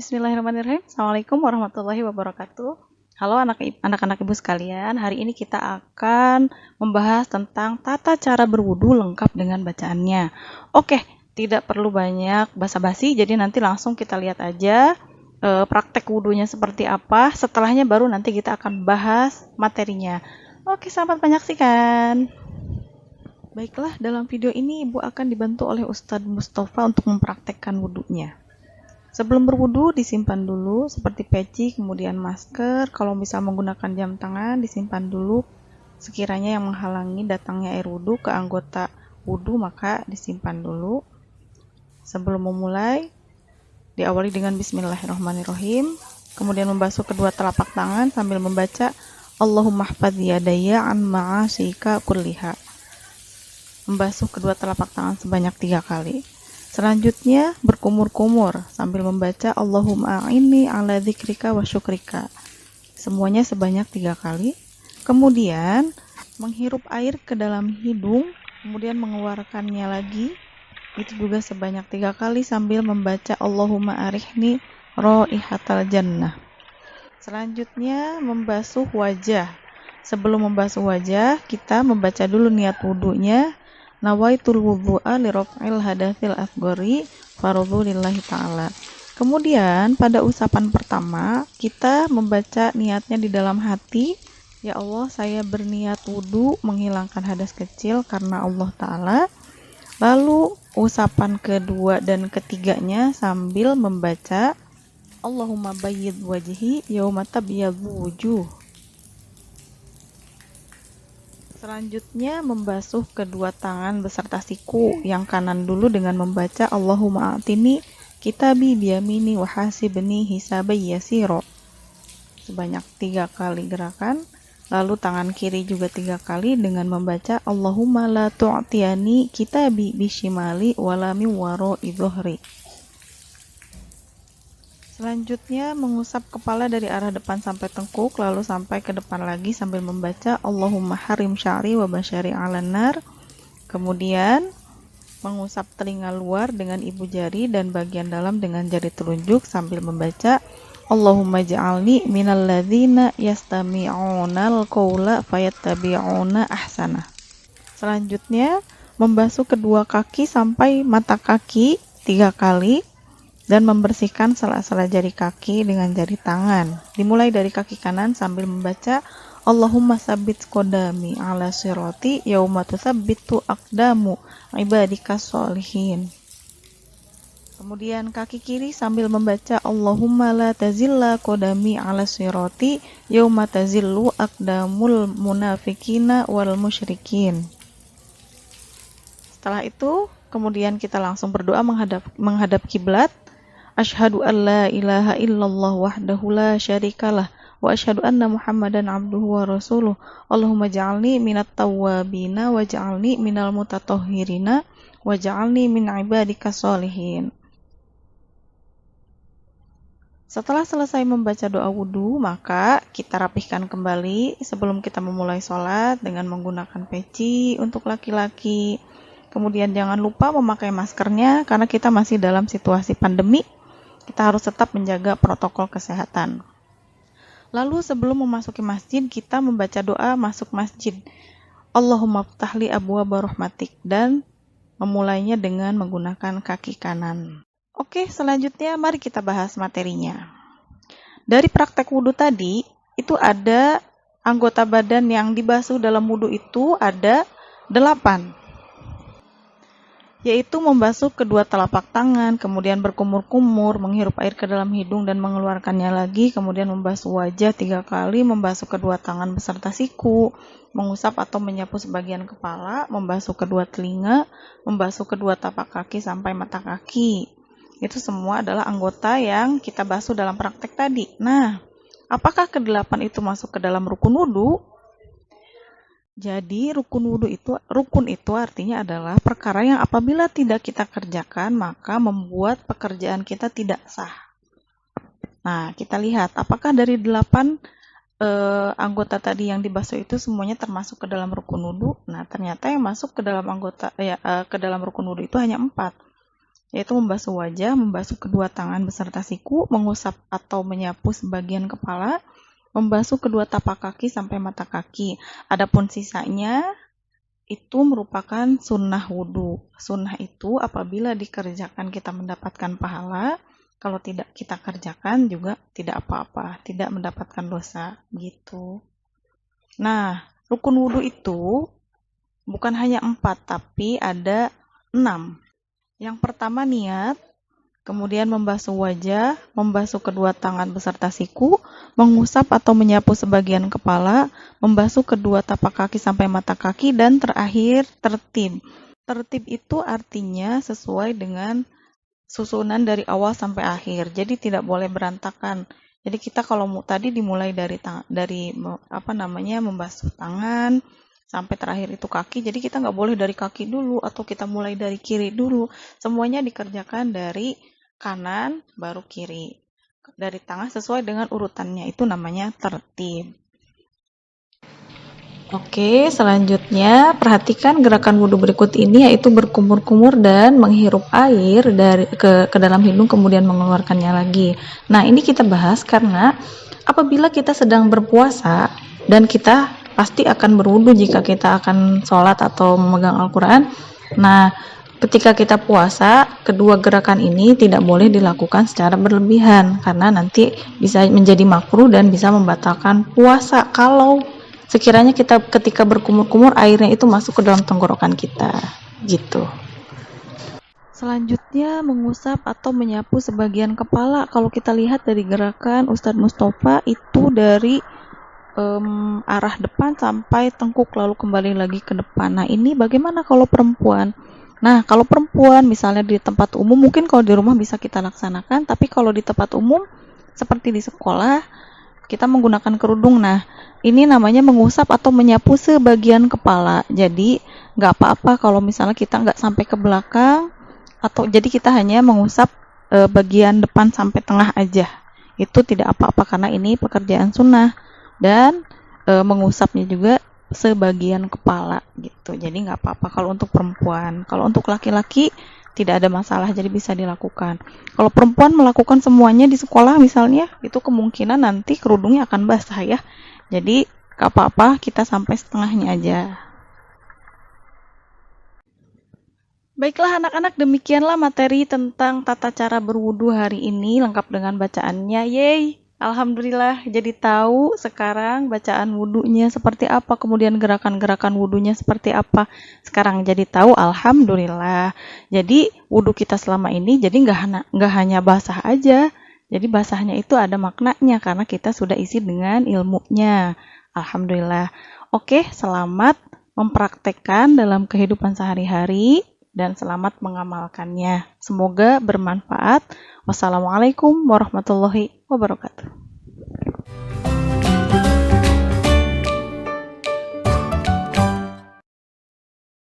Bismillahirrahmanirrahim. Assalamualaikum warahmatullahi wabarakatuh. Halo anak-anak ibu sekalian, hari ini kita akan membahas tentang tata cara berwudu lengkap dengan bacaannya. Oke, tidak perlu banyak basa-basi, jadi nanti langsung kita lihat aja praktek wudunya seperti apa. Setelahnya baru nanti kita akan bahas materinya. Oke, selamat menyaksikan. Baiklah, dalam video ini ibu akan dibantu oleh Ustadz Mustafa untuk mempraktekkan wudunya. Sebelum berwudu disimpan dulu seperti peci, kemudian masker. Kalau bisa menggunakan jam tangan disimpan dulu. Sekiranya yang menghalangi datangnya air wudu ke anggota wudu maka disimpan dulu. Sebelum memulai diawali dengan bismillahirrahmanirrahim. Kemudian membasuh kedua telapak tangan sambil membaca Allahumma hfadz yadayya an ma'asika kulliha. Membasuh kedua telapak tangan sebanyak 3 kali. Selanjutnya berkumur-kumur sambil membaca Allahumma a'inni ala dzikrika wa syukrika. Semuanya sebanyak 3 kali. Kemudian menghirup air ke dalam hidung, kemudian mengeluarkannya lagi. Itu juga sebanyak 3 kali sambil membaca Allahumma arihni raihatal jannah. Selanjutnya membasuh wajah. Sebelum membasuh wajah, kita membaca dulu niat wudunya. Nawaitul wudhu'a li raf'il hadatsil asghari fardhu lillahi ta'ala. Kemudian pada usapan pertama kita membaca niatnya di dalam hati. Ya Allah, saya berniat wudu menghilangkan hadas kecil karena Allah Ta'ala. Lalu usapan kedua dan ketiganya sambil membaca Allahumma bayyid wajhi yauma tabyaddu wujuh. Selanjutnya membasuh kedua tangan beserta siku, yang kanan dulu dengan membaca Allahumma a'tini kitabi biyamini wa hasibni hisabai yasiro. Sebanyak 3 kali gerakan. Lalu tangan kiri juga 3 kali dengan membaca Allahumma la tu'tiyani kitabi bishimali wala min wara'i dhuhri. Selanjutnya mengusap kepala dari arah depan sampai tengkuk, lalu sampai ke depan lagi sambil membaca Allahumma harim sya'ri wa basyari 'alan nar. Kemudian mengusap telinga luar dengan ibu jari dan bagian dalam dengan jari telunjuk sambil membaca Allahumma ja'alni minal ladzina yastami'unal qawla fayattabi'una ahsana. Selanjutnya membasuh kedua kaki sampai mata kaki 3 kali. Dan membersihkan sela-sela jari kaki dengan jari tangan. Dimulai dari kaki kanan sambil membaca Allahumma sabbit qodami ala sirati yauma tusabbitu aqdamu ibadikas sholihin. Kemudian kaki kiri sambil membaca Allahumma la tazilla qodami ala sirati yauma tazillu aqdamul munafikina wal musyrikin. Setelah itu kemudian kita langsung berdoa menghadap kiblat. Asyhadu an la ilaha illallah wahdahu la syarikalah wa asyhadu anna Muhammadan abduhu wa rasuluh. Allahumma ja'alni minat tawwabina wa ja'alni minal mutatahhirina wa ja'alni min ibadikas sholihin. Setelah selesai membaca doa wudu, maka kita rapihkan kembali sebelum kita memulai sholat dengan menggunakan peci untuk laki-laki. Kemudian jangan lupa memakai maskernya karena kita masih dalam situasi pandemi. Kita harus tetap menjaga protokol kesehatan. Lalu sebelum memasuki masjid, kita membaca doa masuk masjid. Allahumma ftahli abwaaba rahmatik, dan memulainya dengan menggunakan kaki kanan. Oke, selanjutnya mari kita bahas materinya. Dari praktek wudu tadi, itu ada anggota badan yang dibasuh dalam wudu itu ada 8. Yaitu membasuh kedua telapak tangan, kemudian berkumur-kumur, menghirup air ke dalam hidung dan mengeluarkannya lagi, kemudian membasuh wajah 3 kali, membasuh kedua tangan beserta siku, mengusap atau menyapu sebagian kepala, membasuh kedua telinga, membasuh kedua tapak kaki sampai mata kaki. Itu semua adalah anggota yang kita basuh dalam praktek tadi. Nah, apakah ke-8 itu masuk ke dalam rukun wudu? Jadi rukun itu artinya adalah perkara yang apabila tidak kita kerjakan maka membuat pekerjaan kita tidak sah. Nah, kita lihat apakah dari 8 anggota tadi yang dibasuh itu semuanya termasuk ke dalam rukun wudu. Nah, ternyata yang masuk ke dalam ke dalam rukun wudu itu hanya 4. yaitu membasuh wajah, membasuh kedua tangan beserta siku, mengusap atau menyapu sebagian kepala, membasuh kedua tapak kaki sampai mata kaki. Adapun sisanya itu merupakan sunnah wudhu. Sunnah itu apabila dikerjakan kita mendapatkan pahala, kalau tidak kita kerjakan juga tidak apa-apa, tidak mendapatkan dosa gitu. Nah, rukun wudhu itu bukan hanya 4, tapi ada 6. Yang pertama niat, kemudian membasuh wajah, membasuh kedua tangan beserta siku, mengusap atau menyapu sebagian kepala, membasuh kedua tapak kaki sampai mata kaki, dan terakhir tertib. Tertib itu artinya sesuai dengan susunan dari awal sampai akhir. Jadi tidak boleh berantakan. Jadi kita kalau tadi dimulai dari membasuh tangan sampai terakhir itu kaki, jadi kita nggak boleh dari kaki dulu atau kita mulai dari kiri dulu. Semuanya dikerjakan dari kanan baru kiri, dari tengah sesuai dengan urutannya, itu namanya tertib. Oke, selanjutnya perhatikan gerakan wudhu berikut ini, yaitu berkumur-kumur dan menghirup air ke dalam hidung kemudian mengeluarkannya lagi. Nah, ini kita bahas karena apabila kita sedang berpuasa dan kita pasti akan berwudhu jika kita akan sholat atau memegang Al-Quran. Nah, ketika kita puasa, kedua gerakan ini tidak boleh dilakukan secara berlebihan karena nanti bisa menjadi makruh dan bisa membatalkan puasa kalau sekiranya kita ketika berkumur-kumur airnya itu masuk ke dalam tenggorokan kita gitu. Selanjutnya mengusap atau menyapu sebagian kepala. Kalau kita lihat dari gerakan Ustadz Mustafa itu dari arah depan sampai tengkuk lalu kembali lagi ke depan. Nah, ini bagaimana kalau perempuan? Nah, kalau perempuan misalnya di tempat umum, mungkin kalau di rumah bisa kita laksanakan, tapi kalau di tempat umum seperti di sekolah kita menggunakan kerudung. Nah, ini namanya mengusap atau menyapu sebagian kepala. Jadi nggak apa-apa kalau misalnya kita nggak sampai ke belakang, atau jadi kita hanya mengusap bagian depan sampai tengah aja. Itu tidak apa-apa karena ini pekerjaan sunnah. Dan mengusapnya juga sebagian kepala gitu. Jadi nggak apa-apa kalau untuk perempuan. Kalau untuk laki-laki tidak ada masalah, jadi bisa dilakukan. Kalau perempuan melakukan semuanya di sekolah misalnya, itu kemungkinan nanti kerudungnya akan basah ya. Jadi nggak apa-apa, kita sampai setengahnya aja. Baiklah anak-anak, demikianlah materi tentang tata cara berwudu hari ini lengkap dengan bacaannya. Yeay! Alhamdulillah, jadi tahu sekarang bacaan wudunya seperti apa, kemudian gerakan-gerakan wudunya seperti apa. Sekarang jadi tahu, alhamdulillah. Jadi wudu kita selama ini jadi nggak hanya basah aja. Jadi basahnya itu ada maknanya karena kita sudah isi dengan ilmunya. Alhamdulillah. Oke, selamat mempraktekkan dalam kehidupan sehari-hari dan selamat mengamalkannya. Semoga bermanfaat. Wassalamualaikum warahmatullahi wabarakatuh.